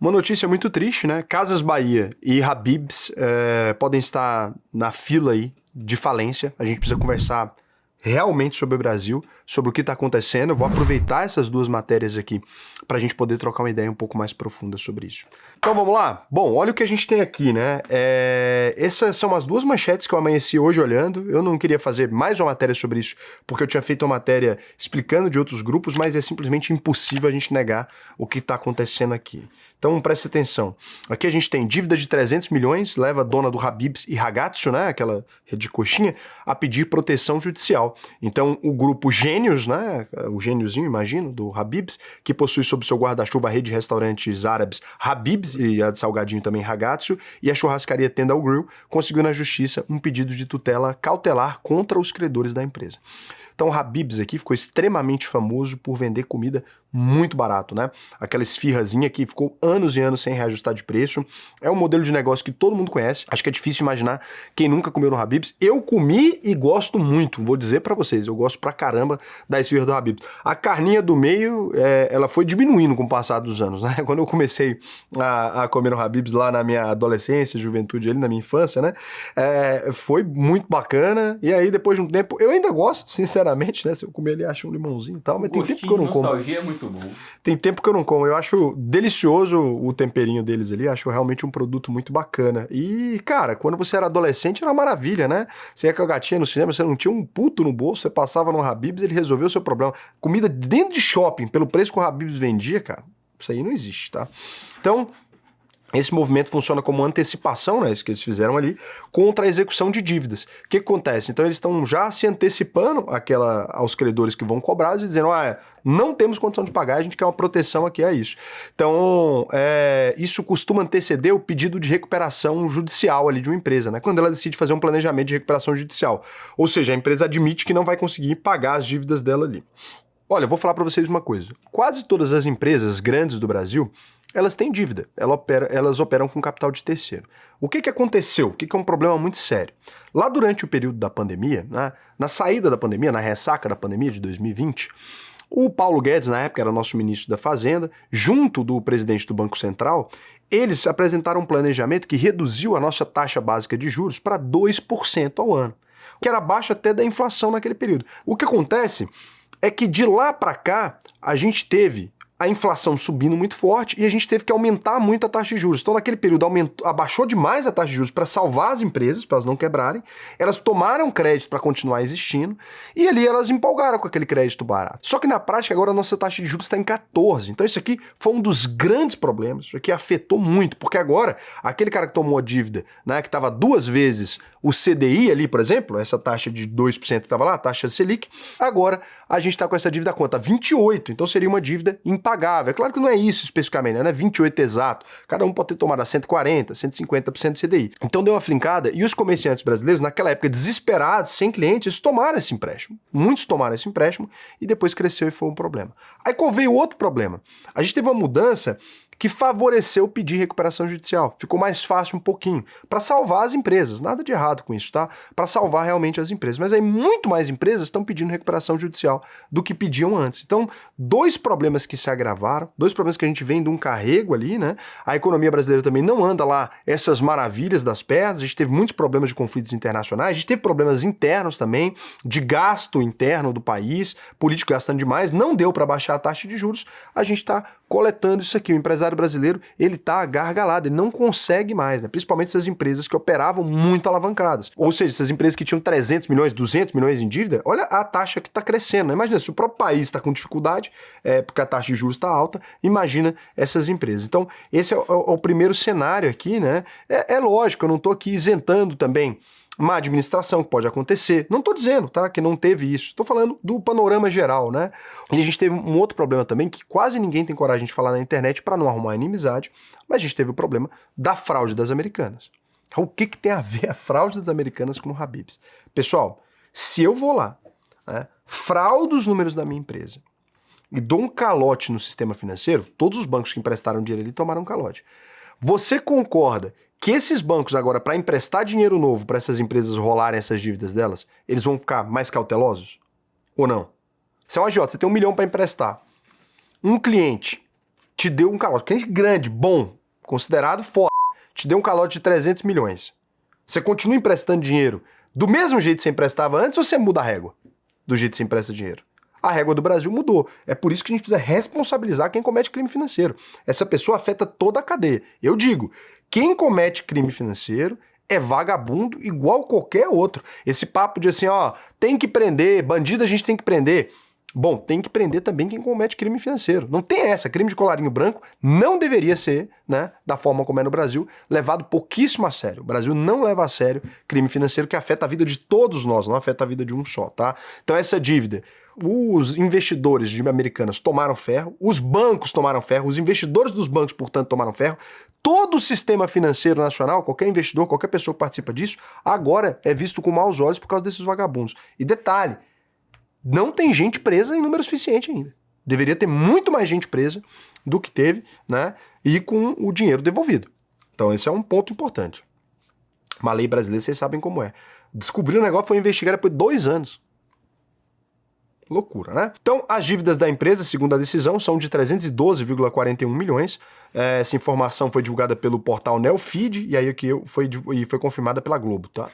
Uma notícia muito triste, né? Casas Bahia e Habib's podem estar na fila aí de falência. A gente precisa conversar realmente sobre o Brasil, sobre o que está acontecendo. Eu vou aproveitar essas duas matérias aqui para a gente poder trocar uma ideia um pouco mais profunda sobre isso. Então vamos lá? Bom, olha o que a gente tem aqui, né? Essas são as duas manchetes que eu amanheci hoje olhando. Eu não queria fazer mais uma matéria sobre isso, porque eu tinha feito uma matéria explicando de outros grupos, mas é simplesmente impossível a gente negar o que está acontecendo aqui. Então preste atenção. Aqui a gente tem dívida de 300 milhões, leva a dona do Habib's e Ragazzo, né, aquela rede de coxinha, a pedir proteção judicial. Então o grupo Gênios, né, o gêniozinho, imagino, do Habib's, que possui sob seu guarda-chuva a rede de restaurantes árabes Habib's e a de salgadinho também Ragazzo, e a churrascaria Tendal Grill, conseguiu na justiça um pedido de tutela cautelar contra os credores da empresa. Então o Habib's aqui ficou extremamente famoso por vender comida muito barato, né? Aquela esfirrazinha que ficou anos e anos sem reajustar de preço. É um modelo de negócio que todo mundo conhece. Acho que é difícil imaginar quem nunca comeu no Habib's. Eu comi e gosto muito, vou dizer pra vocês, eu gosto pra caramba da esfirra do Habib's. A carninha do meio, ela foi diminuindo com o passar dos anos, né? Quando eu comecei a comer no Habib's lá na minha adolescência, juventude ali, na minha infância, né? Foi muito bacana. E aí, depois de um tempo, eu ainda gosto, sinceramente, né? Se eu comer ali, acho um limãozinho e tal, mas tem tempo que eu não como. Nostalgia é muito bom. Tem tempo que eu não como. Eu acho delicioso o temperinho deles ali. Acho realmente um produto muito bacana. E, cara, quando você era adolescente era uma maravilha, né? Você ia com a gatinha no cinema, você não tinha um puto no bolso, você passava no Habib's, ele resolveu o seu problema. Comida dentro de shopping, pelo preço que o Habib's vendia, cara, isso aí não existe, tá? Então, esse movimento funciona como antecipação, né, isso que eles fizeram ali, contra a execução de dívidas. O que acontece? Então eles estão já se antecipando aos credores que vão cobrar, dizendo, não temos condição de pagar, a gente quer uma proteção aqui a isso. Então, isso costuma anteceder o pedido de recuperação judicial ali de uma empresa, né, quando ela decide fazer um planejamento de recuperação judicial. Ou seja, a empresa admite que não vai conseguir pagar as dívidas dela ali. Olha, eu vou falar para vocês uma coisa. Quase todas as empresas grandes do Brasil, elas têm dívida, elas operam com capital de terceiro. O que aconteceu? O que é um problema muito sério? Lá durante o período da pandemia, né, na saída da pandemia, na ressaca da pandemia de 2020, o Paulo Guedes, na época, era nosso ministro da Fazenda, junto do presidente do Banco Central, eles apresentaram um planejamento que reduziu a nossa taxa básica de juros para 2% ao ano, que era abaixo até da inflação naquele período. O que acontece é que de lá para cá, a gente teve a inflação subindo muito forte e a gente teve que aumentar muito a taxa de juros. Então, naquele período, abaixou demais a taxa de juros para salvar as empresas, para elas não quebrarem. Elas tomaram crédito para continuar existindo e ali elas empolgaram com aquele crédito barato. Só que na prática, agora a nossa taxa de juros está em 14. Então, isso aqui foi um dos grandes problemas, isso aqui afetou muito, porque agora, aquele cara que tomou a dívida, né, que estava 2 vezes o CDI ali, por exemplo, essa taxa de 2% que estava lá, a taxa Selic, agora a gente está com essa dívida quanto? A 28, então seria uma dívida impagável. É claro que não é isso especificamente, né? 28 exato. Cada um pode ter tomado a 140%, 150% do CDI. Então deu uma flincada e os comerciantes brasileiros, naquela época, desesperados, sem clientes, eles tomaram esse empréstimo. Muitos tomaram esse empréstimo e depois cresceu e foi um problema. Aí veio outro problema. A gente teve uma mudança que favoreceu pedir recuperação judicial. Ficou mais fácil um pouquinho, para salvar as empresas. Nada de errado com isso, tá? Para salvar realmente as empresas. Mas aí muito mais empresas estão pedindo recuperação judicial do que pediam antes. Então, 2 problemas que se agravaram, 2 problemas que a gente vem de um carrego ali, né? A economia brasileira também não anda lá essas maravilhas das pernas, a gente teve muitos problemas de conflitos internacionais, a gente teve problemas internos também, de gasto interno do país, político gastando demais, não deu para baixar a taxa de juros, a gente está coletando isso aqui. O empresário brasileiro, ele tá agargalado, ele não consegue mais, né? Principalmente essas empresas que operavam muito alavancadas. Ou seja, essas empresas que tinham 300 milhões, 200 milhões em dívida, olha a taxa que está crescendo, né? Imagina, se o próprio país está com dificuldade, porque a taxa de juros está alta, imagina essas empresas. Então, esse é o primeiro cenário aqui, né? É lógico, eu não estou aqui isentando também má administração que pode acontecer. Não estou dizendo, tá, que não teve isso. Estou falando do panorama geral, né? E a gente teve um outro problema também, que quase ninguém tem coragem de falar na internet para não arrumar inimizade, mas a gente teve o problema da fraude das Americanas. O que tem a ver a fraude das Americanas com o Habib's? Pessoal, se eu vou lá, né, fraudo os números da minha empresa e dou um calote no sistema financeiro, todos os bancos que emprestaram dinheiro ali tomaram um calote. Você concorda que esses bancos agora, para emprestar dinheiro novo para essas empresas rolarem essas dívidas delas, eles vão ficar mais cautelosos? Ou não? Você é um agiota, você tem 1 milhão para emprestar. Um cliente te deu um calote, cliente grande, bom, considerado foda, te deu um calote de 300 milhões. Você continua emprestando dinheiro do mesmo jeito que você emprestava antes ou você muda a régua do jeito que você empresta dinheiro? A régua do Brasil mudou. É por isso que a gente precisa responsabilizar quem comete crime financeiro. Essa pessoa afeta toda a cadeia. Eu digo, quem comete crime financeiro é vagabundo igual qualquer outro. Esse papo de assim, ó, tem que prender, bandido a gente tem que prender. Bom, tem que prender também quem comete crime financeiro. Não tem essa. Crime de colarinho branco não deveria ser, né, da forma como é no Brasil, levado pouquíssimo a sério. O Brasil não leva a sério crime financeiro que afeta a vida de todos nós, não afeta a vida de um só, tá? Então essa dívida, os investidores de Americanas tomaram ferro, os bancos tomaram ferro, os investidores dos bancos, portanto, tomaram ferro. Todo o sistema financeiro nacional, qualquer investidor, qualquer pessoa que participa disso, agora é visto com maus olhos por causa desses vagabundos. E detalhe, não tem gente presa em número suficiente ainda. Deveria ter muito mais gente presa do que teve, né? E com o dinheiro devolvido. Então esse é um ponto importante. Uma lei brasileira, vocês sabem como é. Descobriu o negócio, foi investigar depois de 2 anos. Loucura, né? Então, as dívidas da empresa, segundo a decisão, são de 312,41 milhões. Essa informação foi divulgada pelo portal Neofeed e aí foi confirmada pela Globo, tá?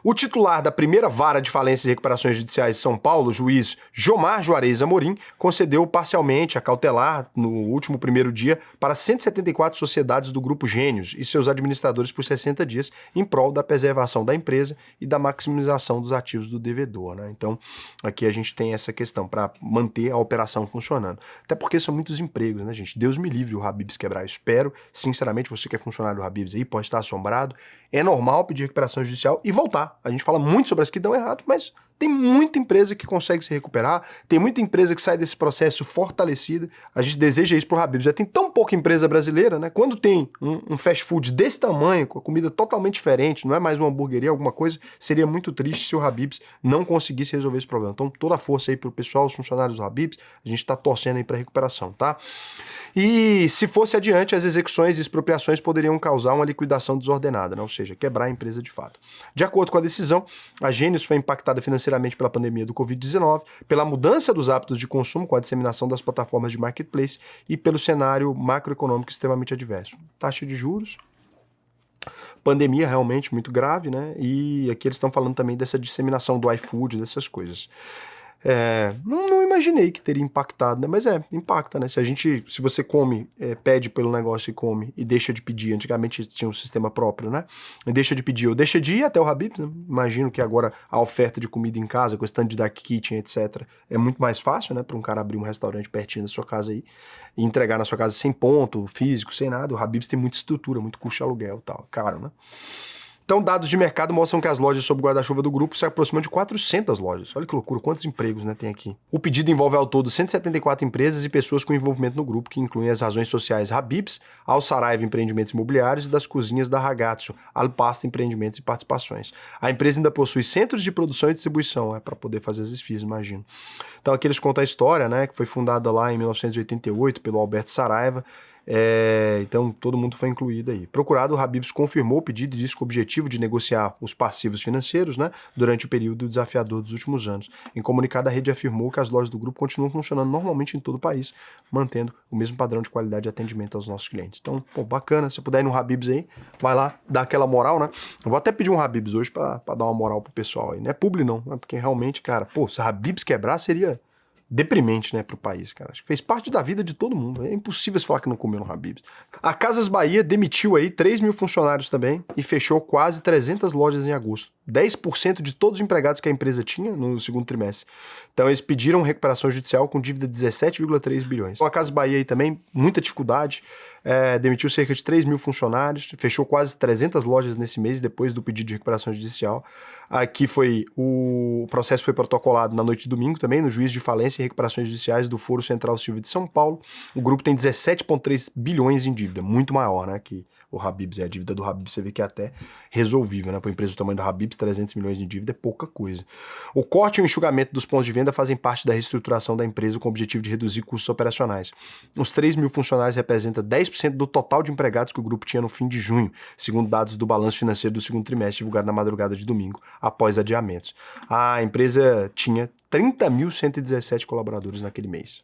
O titular da primeira vara de falências e recuperações judiciais de São Paulo, o juiz Jomar Juarez Amorim, concedeu parcialmente a cautelar no último primeiro dia para 174 sociedades do Grupo Gênios e seus administradores por 60 dias em prol da preservação da empresa e da maximização dos ativos do devedor, né? Então, aqui a gente tem essa questão para manter a operação funcionando. Até porque são muitos empregos, né, gente? Deus me livre o Habib's quebrar. Eu espero, sinceramente, você que é funcionário do Habib's aí, pode estar assombrado. É normal pedir recuperação judicial e voltar. A gente fala muito sobre as que dão errado, mas tem muita empresa que consegue se recuperar, tem muita empresa que sai desse processo fortalecida. A gente deseja isso pro Habib's. Já tem tão pouca empresa brasileira, né? Quando tem um fast food desse tamanho, com a comida totalmente diferente, não é mais uma hamburgueria, alguma coisa, seria muito triste se o Habib's não conseguisse resolver esse problema. Então, toda a força aí pro pessoal, os funcionários do Habib's, a gente tá torcendo aí pra recuperação, tá? E se fosse adiante, as execuções e expropriações poderiam causar uma liquidação desordenada, né? Ou seja, quebrar a empresa de fato. De acordo com a decisão, a Gênios foi impactada financeiramente pela pandemia do Covid-19, pela mudança dos hábitos de consumo com a disseminação das plataformas de marketplace e pelo cenário macroeconômico extremamente adverso. Taxa de juros, pandemia realmente muito grave, né? E aqui eles estão falando também dessa disseminação do iFood, dessas coisas. Não imaginei que teria impactado, né? Mas impacta, né? Se você come, pede pelo negócio e come e deixa de pedir, antigamente tinha um sistema próprio, né? E deixa de pedir ou deixa de ir até o Habib's, né? Imagino que agora a oferta de comida em casa, com esse tanto de dark kitchen, etc., é muito mais fácil, né? Para um cara abrir um restaurante pertinho da sua casa aí e entregar na sua casa sem ponto físico, sem nada. O Habib's tem muita estrutura, muito custo de aluguel e tal, caro, né? Então, dados de mercado mostram que as lojas sob guarda-chuva do grupo se aproximam de 400 lojas. Olha que loucura, quantos empregos, né, tem aqui. O pedido envolve ao todo 174 empresas e pessoas com envolvimento no grupo, que incluem as razões sociais Habib's, Al Saraiva Empreendimentos Imobiliários e das cozinhas da Ragazzo, Alpasta Empreendimentos e Participações. A empresa ainda possui centros de produção e distribuição, para poder fazer as esfias, imagino. Então, aqui eles contam a história, né, que foi fundada lá em 1988 pelo Alberto Saraiva. Então todo mundo foi incluído aí. Procurado, o Habib's confirmou o pedido e disse que o objetivo de negociar os passivos financeiros, né, durante o período desafiador dos últimos anos. Em comunicado, a rede afirmou que as lojas do grupo continuam funcionando normalmente em todo o país, mantendo o mesmo padrão de qualidade de atendimento aos nossos clientes. Então, pô, bacana, se você puder ir no Habib's aí, vai lá, dá aquela moral, né? Eu vou até pedir um Habib's hoje pra dar uma moral pro pessoal aí. Não é publi não, né? Porque realmente, cara, pô, se a Habib's quebrar seria deprimente, né, pro país, cara. Acho que fez parte da vida de todo mundo. É impossível você falar que não comeu no Habib's. A Casas Bahia demitiu aí 3 mil funcionários também e fechou quase 300 lojas em agosto. 10% de todos os empregados que a empresa tinha no segundo trimestre. Então eles pediram recuperação judicial com dívida de 17,3 bilhões. A Casas Bahia aí também, muita dificuldade, demitiu cerca de 3 mil funcionários, fechou quase 300 lojas nesse mês depois do pedido de recuperação judicial. Aqui o processo foi protocolado na noite de domingo também, no Juízo de Falência e Recuperações Judiciais do Foro Central Civil de São Paulo. O grupo tem 17,3 bilhões em dívida, muito maior, né, que o Habib's. A dívida do Habib's você vê que é até resolvível, né, para uma empresa do tamanho do Habib's, 300 milhões de dívida é pouca coisa. O corte e o enxugamento dos pontos de venda fazem parte da reestruturação da empresa com o objetivo de reduzir custos operacionais. Os 3 mil funcionários representam 10% do total de empregados que o grupo tinha no fim de junho, segundo dados do balanço financeiro do segundo trimestre, divulgado na madrugada de domingo, após adiamentos. A empresa tinha 30.117 colaboradores naquele mês.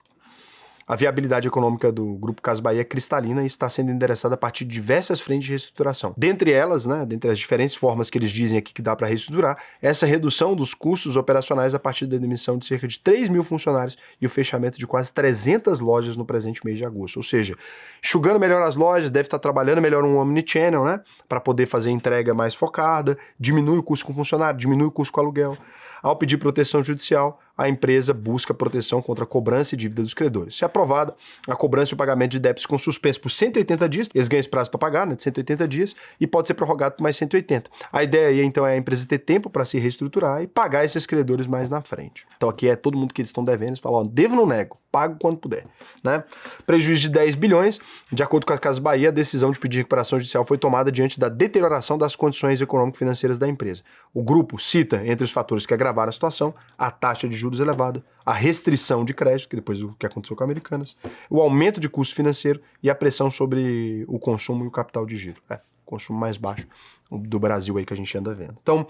A viabilidade econômica do Grupo Casas Bahia é cristalina e está sendo endereçada a partir de diversas frentes de reestruturação. Dentre elas, né, dentre as diferentes formas que eles dizem aqui que dá para reestruturar, essa redução dos custos operacionais a partir da demissão de cerca de 3 mil funcionários e o fechamento de quase 300 lojas no presente mês de agosto. Ou seja, enxugando melhor as lojas, deve estar trabalhando melhor um omnichannel, né, para poder fazer entrega mais focada, diminui o custo com funcionário, diminui o custo com aluguel. Ao pedir proteção judicial, a empresa busca proteção contra a cobrança e dívida dos credores. Se aprovada, a cobrança e o pagamento de débitos com suspenso por 180 dias, eles ganham esse prazo para pagar, né, de 180 dias, e pode ser prorrogado por mais 180. A ideia aí, então, é a empresa ter tempo para se reestruturar e pagar esses credores mais na frente. Então aqui é todo mundo que eles estão devendo, eles falam, ó, devo não nego, pago quando puder. Né? Prejuízo de 10 bilhões, de acordo com a Casas Bahia, a decisão de pedir recuperação judicial foi tomada diante da deterioração das condições econômico-financeiras da empresa. O grupo cita, entre os fatores que agravaram a situação, a taxa de juros elevada, a restrição de crédito, que depois do que aconteceu com a Americanas, o aumento de custo financeiro e a pressão sobre o consumo e o capital de giro. Consumo mais baixo do Brasil aí que a gente anda vendo. Então,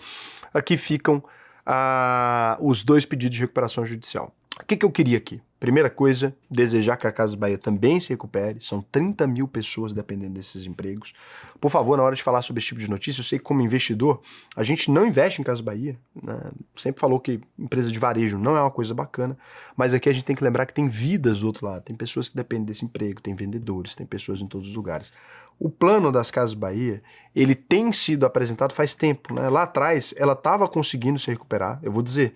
aqui ficam os dois pedidos de recuperação judicial. O que eu queria aqui? Primeira coisa, desejar que a Casas Bahia também se recupere. São 30 mil pessoas dependendo desses empregos. Por favor, na hora de falar sobre esse tipo de notícia, eu sei que como investidor, a gente não investe em Casas Bahia. Né? Sempre falou que empresa de varejo não é uma coisa bacana, mas aqui a gente tem que lembrar que tem vidas do outro lado. Tem pessoas que dependem desse emprego, tem vendedores, tem pessoas em todos os lugares. O plano das Casas Bahia, ele tem sido apresentado faz tempo. Né? Lá atrás, ela estava conseguindo se recuperar. Eu vou dizer...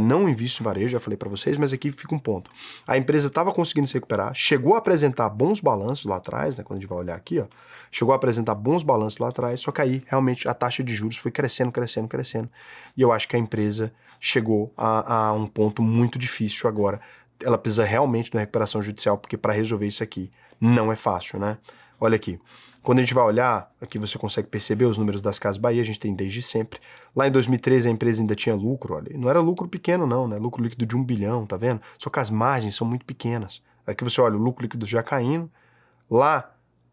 não invisto em varejo, já falei para vocês, mas aqui fica um ponto. A empresa estava conseguindo se recuperar, chegou a apresentar bons balanços lá atrás, né, quando a gente vai olhar aqui, ó, chegou a apresentar bons balanços lá atrás, só que aí realmente a taxa de juros foi crescendo. E eu acho que a empresa chegou a um ponto muito difícil agora. Ela precisa realmente de uma recuperação judicial, porque para resolver isso aqui não é fácil, né? Olha aqui. Quando a gente vai olhar, aqui você consegue perceber os números das Casas Bahia, a gente tem desde sempre. Lá em 2013 a empresa ainda tinha lucro, olha, não era lucro pequeno não, né? Lucro líquido de 1 bilhão, tá vendo? Só que as margens são muito pequenas. Aqui você olha o lucro líquido já caindo, lá,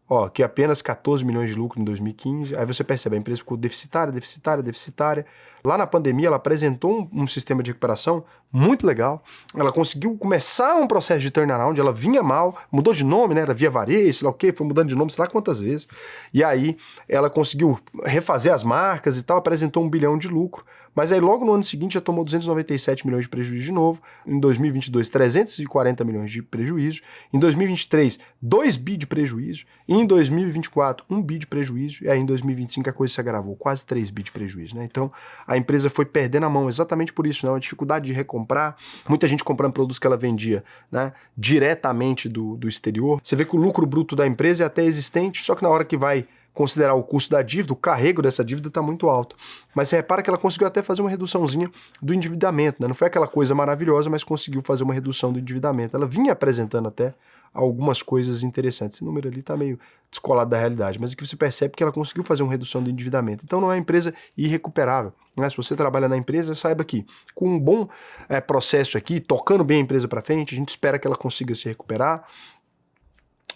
ó, que apenas 14 milhões de lucro em 2015, aí você percebe, a empresa ficou deficitária. Lá na pandemia ela apresentou um sistema de recuperação muito legal, ela conseguiu começar um processo de turnaround, ela vinha mal, mudou de nome, né, era Via Varejo, sei lá o quê, foi mudando de nome, sei lá quantas vezes, e aí ela conseguiu refazer as marcas e tal, apresentou 1 bilhão de lucro, mas aí logo no ano seguinte já tomou 297 milhões de prejuízo de novo, em 2022 340 milhões de prejuízo, em 2023 2 bi de prejuízo, e em 2024 1 bi de prejuízo, e aí em 2025 a coisa se agravou, quase 3 bi de prejuízo, né? Então a empresa foi perdendo a mão exatamente por isso, né? Uma dificuldade de recomprar, muita gente comprando produtos que ela vendia, né, diretamente do exterior. Você vê que o lucro bruto da empresa é até existente, só que na hora que vai considerar o custo da dívida, o carrego dessa dívida está muito alto. Mas você repara que ela conseguiu até fazer uma reduçãozinha do endividamento, né? Não foi aquela coisa maravilhosa, mas conseguiu fazer uma redução do endividamento. Ela vinha apresentando até algumas coisas interessantes. Esse número ali está meio descolado da realidade, mas aqui você percebe que ela conseguiu fazer uma redução do endividamento. Então não é uma empresa irrecuperável. Né? Se você trabalha na empresa, saiba que com um bom processo aqui, tocando bem a empresa para frente, a gente espera que ela consiga se recuperar.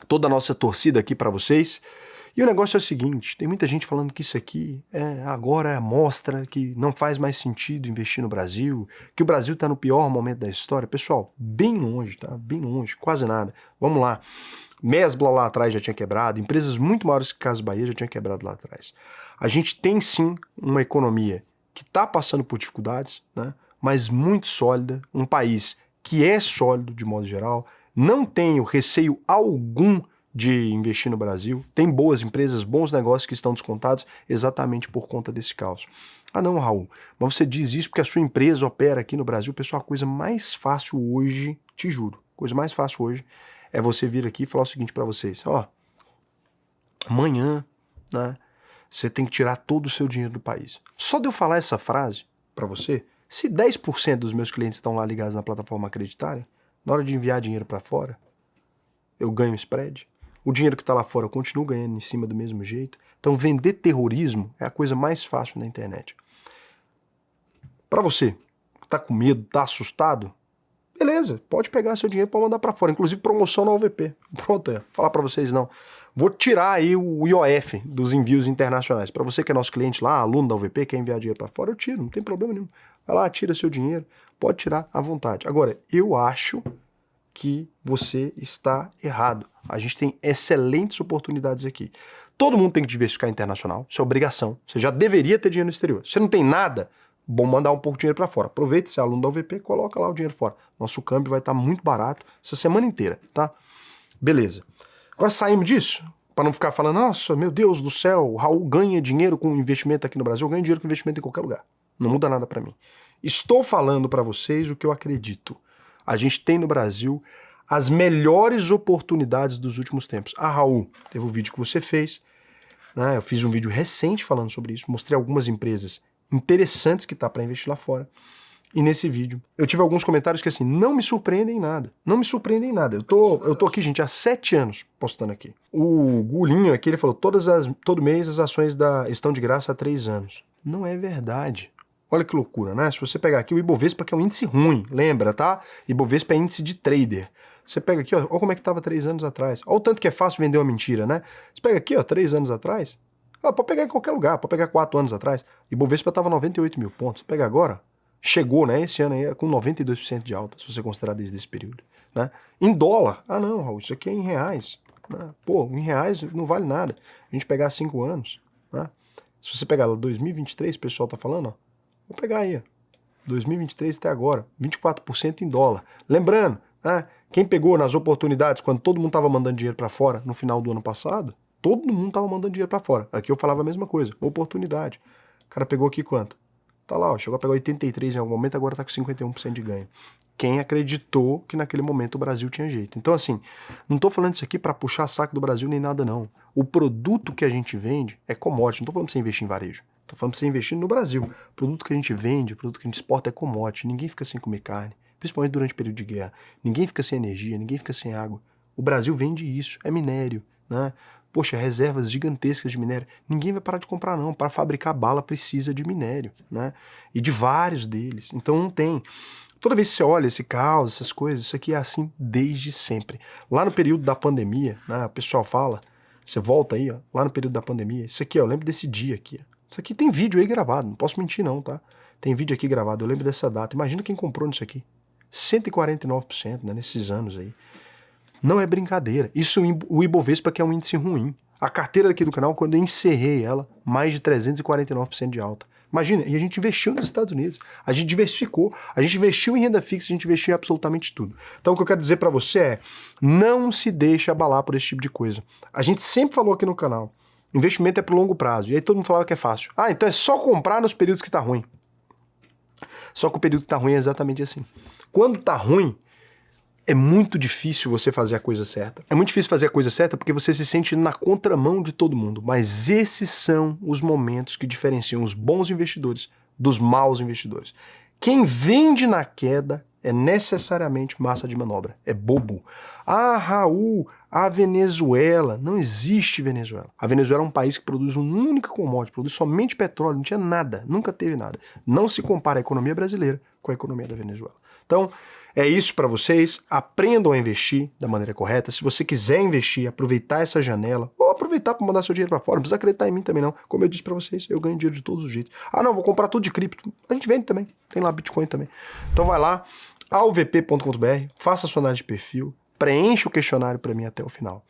Toda a nossa torcida aqui para vocês. E o negócio é o seguinte, tem muita gente falando que isso aqui agora é a mostra que não faz mais sentido investir no Brasil, que o Brasil está no pior momento da história. Pessoal, bem longe, tá? Bem longe, quase nada. Vamos lá. Mesbla lá atrás já tinha quebrado, empresas muito maiores que Casas Bahia já tinham quebrado lá atrás. A gente tem sim uma economia que está passando por dificuldades, né? Mas muito sólida, um país que é sólido de modo geral, não tenho receio algum de investir no Brasil, tem boas empresas, bons negócios que estão descontados exatamente por conta desse caos. Ah não, Raul, mas você diz isso porque a sua empresa opera aqui no Brasil. Pessoal, a coisa mais fácil hoje, te juro, a coisa mais fácil hoje é você vir aqui e falar o seguinte para vocês, ó, amanhã, né, você tem que tirar todo o seu dinheiro do país. Só de eu falar essa frase para você, se 10% dos meus clientes estão lá ligados na plataforma acreditarem, na hora de enviar dinheiro para fora, eu ganho spread. O dinheiro que está lá fora eu continuo ganhando em cima do mesmo jeito. Então vender terrorismo é a coisa mais fácil na internet. Para você que está com medo, está assustado, beleza, pode pegar seu dinheiro para mandar para fora. Inclusive promoção na UVP. Pronto, falar para vocês não. Vou tirar aí o IOF dos envios internacionais. Para você que é nosso cliente lá, aluno da UVP, quer enviar dinheiro para fora, eu tiro, não tem problema nenhum. Vai lá, tira seu dinheiro, pode tirar à vontade. Agora, eu acho que você está errado. A gente tem excelentes oportunidades aqui. Todo mundo tem que diversificar internacional, isso é obrigação. Você já deveria ter dinheiro no exterior. Se você não tem nada, bom mandar um pouco de dinheiro para fora. Aproveita, se é aluno da UVP, coloca lá o dinheiro fora. Nosso câmbio vai estar muito barato essa semana inteira, tá? Beleza. Agora saímos disso, para não ficar falando, nossa, meu Deus do céu, o Raul ganha dinheiro com investimento aqui no Brasil, eu ganho dinheiro com investimento em qualquer lugar. Não muda nada para mim. Estou falando para vocês o que eu acredito. A gente tem no Brasil as melhores oportunidades dos últimos tempos. Ah, Raul, teve um vídeo que você fez, né? Eu fiz um vídeo recente falando sobre isso, mostrei algumas empresas interessantes que tá para investir lá fora. E nesse vídeo, eu tive alguns comentários que assim, não me surpreendem em nada. Não me surpreendem em nada. Eu tô aqui, gente, há 7 anos postando aqui. O Gulinho aqui, ele falou, todo mês as ações estão de graça há 3 anos. Não é verdade. Olha que loucura, né? Se você pegar aqui o Ibovespa, que é um índice ruim, lembra, tá? Ibovespa é índice de trader. Você pega aqui, ó, olha como é que estava 3 anos atrás. Olha o tanto que é fácil vender uma mentira, né? Você pega aqui, ó, 3 anos atrás. Pode pegar em qualquer lugar, pode pegar 4 anos atrás. Ibovespa estava 98 mil pontos. Você pega agora, chegou, né, esse ano aí, com 92% de alta, se você considerar desde esse período, né? Em dólar, ah não, Raul, isso aqui é em reais. Né? Pô, em reais não vale nada. A gente pegar 5 anos, né? Se você pegar lá 2023, o pessoal tá falando, ó, vou pegar aí, ó, 2023 até agora, 24% em dólar. Lembrando, né, quem pegou nas oportunidades, quando todo mundo tava mandando dinheiro para fora no final do ano passado, todo mundo tava mandando dinheiro para fora. Aqui eu falava a mesma coisa, oportunidade. O cara pegou aqui quanto? Tá lá, ó, chegou a pegar 83 em algum momento, agora tá com 51% de ganho. Quem acreditou que naquele momento o Brasil tinha jeito. Então, assim, não tô falando isso aqui para puxar saco do Brasil nem nada, não. O produto que a gente vende é commodity. Não tô falando pra você investir em varejo. Tô falando pra você investir no Brasil. O produto que a gente vende, o produto que a gente exporta é commodity. Ninguém fica sem comer carne, principalmente durante o período de guerra. Ninguém fica sem energia, ninguém fica sem água. O Brasil vende isso, é minério, né? Poxa, reservas gigantescas de minério. Ninguém vai parar de comprar, não. Para fabricar bala precisa de minério, né? E de vários deles. Então não tem. Toda vez que você olha esse caos, essas coisas, isso aqui é assim desde sempre. Lá no período da pandemia, né, o pessoal fala, você volta aí, ó, lá no período da pandemia, isso aqui, ó, eu lembro desse dia aqui. Ó. Isso aqui tem vídeo aí gravado, não posso mentir não, tá? Tem vídeo aqui gravado, eu lembro dessa data. Imagina quem comprou nisso aqui. 149%, né, nesses anos aí. Não é brincadeira. Isso o Ibovespa, que é um índice ruim. A carteira aqui do canal, quando eu encerrei ela, mais de 349% de alta. Imagina, e a gente investiu nos Estados Unidos, a gente diversificou, a gente investiu em renda fixa, a gente investiu em absolutamente tudo. Então o que eu quero dizer para você é, não se deixe abalar por esse tipo de coisa. A gente sempre falou aqui no canal, investimento é pro longo prazo, e aí todo mundo falava que é fácil. Ah, então é só comprar nos períodos que tá ruim. Só que o período que tá ruim é exatamente assim. Quando tá ruim, é muito difícil você fazer a coisa certa. É muito difícil fazer a coisa certa porque você se sente na contramão de todo mundo. Mas esses são os momentos que diferenciam os bons investidores dos maus investidores. Quem vende na queda é necessariamente massa de manobra. É bobo. Ah, Raul, a Venezuela. Não existe Venezuela. A Venezuela é um país que produz uma única commodity, produz somente petróleo, não tinha nada, nunca teve nada. Não se compara a economia brasileira com a economia da Venezuela. Então, é isso para vocês. Aprendam a investir da maneira correta. Se você quiser investir, aproveitar essa janela, ou aproveitar para mandar seu dinheiro para fora, não precisa acreditar em mim também não. Como eu disse para vocês, eu ganho dinheiro de todos os jeitos. Ah, não, vou comprar tudo de cripto. A gente vende também. Tem lá Bitcoin também. Então vai lá, alvp.com.br, faça a sua análise de perfil, preencha o questionário para mim até o final.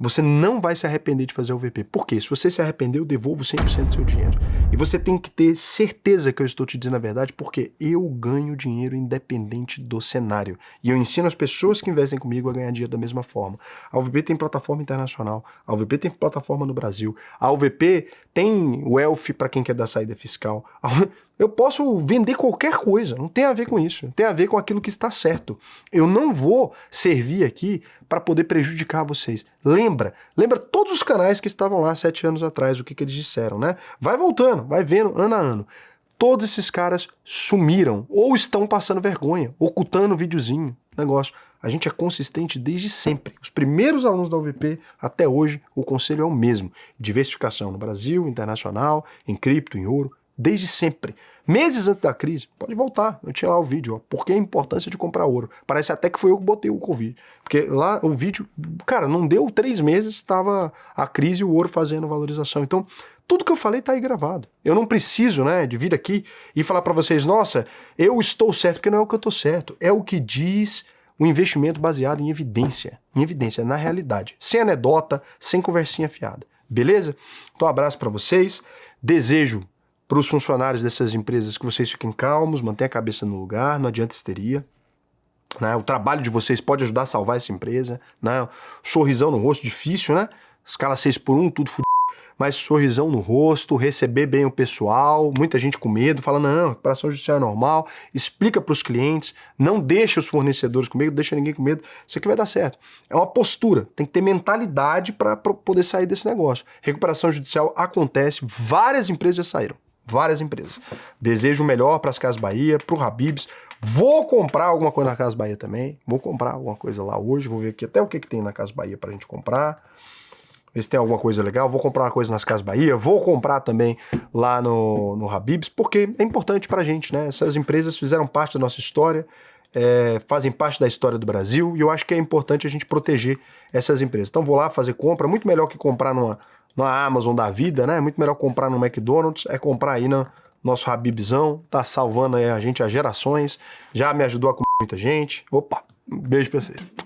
Você não vai se arrepender de fazer o VP. Por quê? Se você se arrepender, eu devolvo 100% do seu dinheiro. E você tem que ter certeza que eu estou te dizendo a verdade, porque eu ganho dinheiro independente do cenário. E eu ensino as pessoas que investem comigo a ganhar dinheiro da mesma forma. A UVP tem plataforma internacional, a UVP tem plataforma no Brasil, a UVP tem Wealth para quem quer dar saída fiscal. Eu posso vender qualquer coisa, não tem a ver com isso, tem a ver com aquilo que está certo. Eu não vou servir aqui para poder prejudicar vocês. Lembra todos os canais que estavam lá 7 anos atrás, o que eles disseram, né? Vai voltando, vai vendo, ano a ano. Todos esses caras sumiram, ou estão passando vergonha, ocultando o videozinho, negócio. A gente é consistente desde sempre. Os primeiros alunos da UVP, até hoje, o conselho é o mesmo. Diversificação no Brasil, internacional, em cripto, em ouro, desde sempre. Meses antes da crise, pode voltar, eu tinha lá o vídeo, ó, por que a importância de comprar ouro. Parece até que foi eu que botei o Covid, porque lá o vídeo, cara, não deu 3 meses, estava a crise e o ouro fazendo valorização. Então, tudo que eu falei tá aí gravado. Eu não preciso, né, de vir aqui e falar para vocês, nossa, eu estou certo, porque não é o que eu tô certo, é o que diz um investimento baseado em evidência, na realidade, sem anedota, sem conversinha fiada. Beleza? Então, um abraço para vocês. Desejo para os funcionários dessas empresas que vocês fiquem calmos, mantenham a cabeça no lugar, não adianta histeria. Né? O trabalho de vocês pode ajudar a salvar essa empresa. Né? Sorrisão no rosto, difícil, né? Escala 6x1, tudo fudido. Mas sorrisão no rosto, receber bem o pessoal, muita gente com medo, fala, não, recuperação judicial é normal, explica para os clientes, não deixa os fornecedores com medo, deixa ninguém com medo, isso aqui vai dar certo. É uma postura, tem que ter mentalidade para poder sair desse negócio. Recuperação judicial acontece, várias empresas já saíram, várias empresas. Desejo o melhor para as Casas Bahia, para o Habib's. Vou comprar alguma coisa na Casa Bahia também, vou comprar alguma coisa lá hoje, vou ver aqui até o que tem na Casa Bahia para a gente comprar. Ver se tem alguma coisa legal, vou comprar uma coisa nas Casas Bahia, vou comprar também lá no Habib's, porque é importante pra gente, né? Essas empresas fizeram parte da nossa história, fazem parte da história do Brasil, e eu acho que é importante a gente proteger essas empresas. Então vou lá fazer compra, muito melhor que comprar numa Amazon da vida, né? Muito melhor comprar no McDonald's, é comprar aí no nosso Habibzão, tá salvando aí a gente há gerações, já me ajudou a comer muita gente. Opa, um beijo pra vocês.